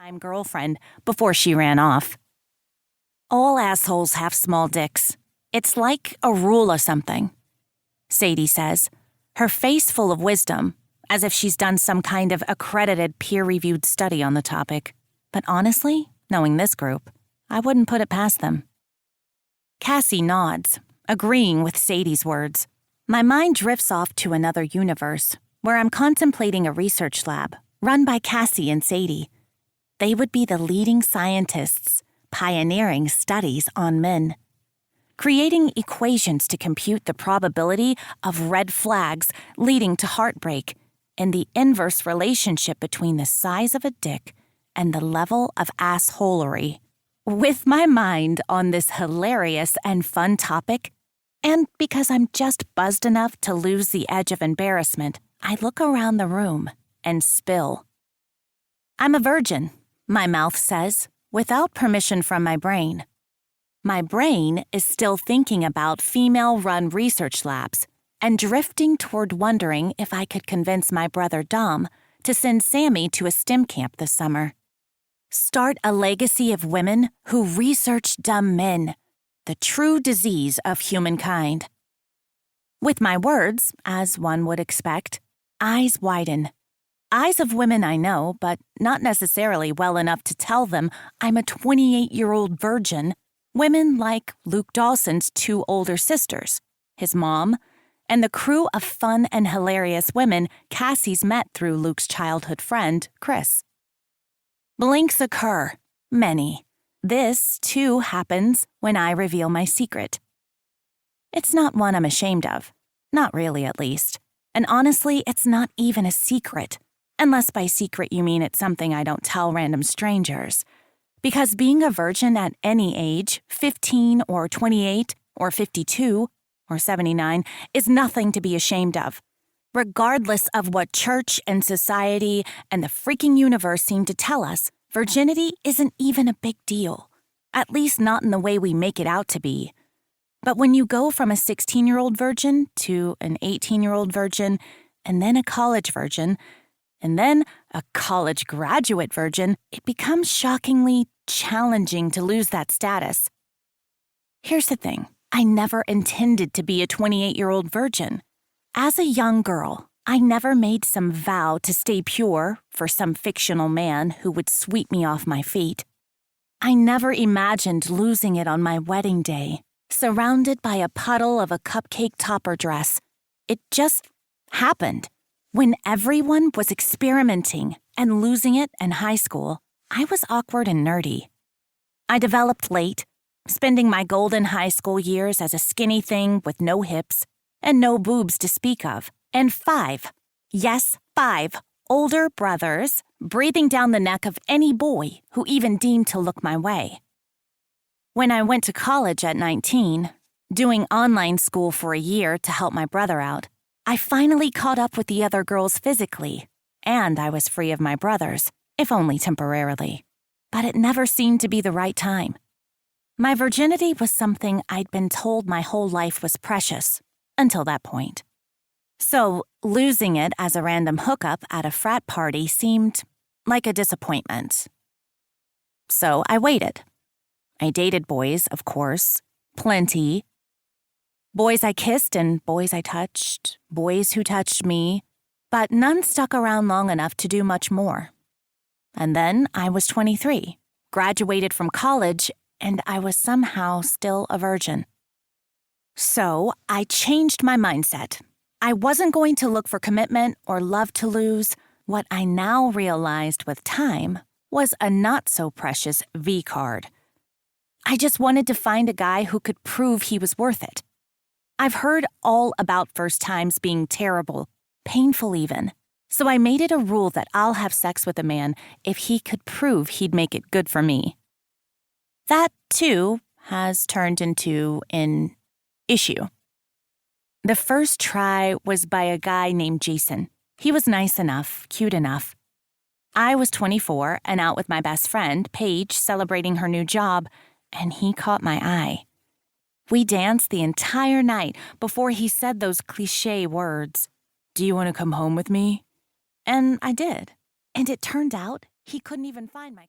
time girlfriend before she ran off. All assholes have small dicks. It's like a rule or something, Sadie says, her face full of wisdom, as if she's done some kind of accredited peer-reviewed study on the topic. But honestly, knowing this group, I wouldn't put it past them. Cassie nods, agreeing with Sadie's words. My mind drifts off to another universe, where I'm contemplating a research lab run by Cassie and Sadie. They would be the leading scientists, pioneering studies on men, creating equations to compute the probability of red flags leading to heartbreak and the inverse relationship between the size of a dick and the level of assholery. With my mind on this hilarious and fun topic, and because I'm just buzzed enough to lose the edge of embarrassment, I look around the room and spill. I'm a virgin, my mouth says, without permission from my brain. My brain is still thinking about female-run research labs and drifting toward wondering if I could convince my brother Dom to send Sammy to a STEM camp this summer. Start a legacy of women who research dumb men, the true disease of humankind. With my words, as one would expect, eyes widen. Eyes of women I know, but not necessarily well enough to tell them I'm a 28-year-old virgin. Women like Luke Dawson's two older sisters, his mom, and the crew of fun and hilarious women Cassie's met through Luke's childhood friend, Chris. Blinks occur, many. This, too, happens when I reveal my secret. It's not one I'm ashamed of. Not really, at least. And honestly, it's not even a secret. Unless by secret you mean it's something I don't tell random strangers. Because being a virgin at any age, 15 or 28 or 52 or 79, is nothing to be ashamed of. Regardless of what church and society and the freaking universe seem to tell us, virginity isn't even a big deal. At least not in the way we make it out to be. But when you go from a 16-year-old virgin to an 18-year-old virgin, and then a college virgin, and then a college graduate virgin, it becomes shockingly challenging to lose that status. Here's the thing. I never intended to be a 28-year-old virgin. As a young girl, I never made some vow to stay pure for some fictional man who would sweep me off my feet. I never imagined losing it on my wedding day, surrounded by a puddle of a cupcake topper dress. It just happened. When everyone was experimenting and losing it in high school, I was awkward and nerdy. I developed late, spending my golden high school years as a skinny thing with no hips and no boobs to speak of, and 5 older brothers breathing down the neck of any boy who even deemed to look my way. When I went to college at 19, doing online school for a year to help my brother out, I finally caught up with the other girls physically, and I was free of my brothers, if only temporarily. But it never seemed to be the right time. My virginity was something I'd been told my whole life was precious, until that point. So, losing it as a random hookup at a frat party seemed like a disappointment. So I waited. I dated boys, of course, plenty. Boys I kissed and boys I touched, boys who touched me, but none stuck around long enough to do much more. And then I was 23, graduated from college, and I was somehow still a virgin. So I changed my mindset. I wasn't going to look for commitment or love to lose. What I now realized with time was a not-so-precious V card. I just wanted to find a guy who could prove he was worth it. I've heard all about first times being terrible, painful even, so I made it a rule that I'll have sex with a man if he could prove he'd make it good for me. That, too, has turned into an issue. The first try was by a guy named Jason. He was nice enough, cute enough. I was 24 and out with my best friend, Paige, celebrating her new job, and he caught my eye. We danced the entire night before he said those cliché words. "Do you want to come home with me?" And I did. And it turned out he couldn't even find my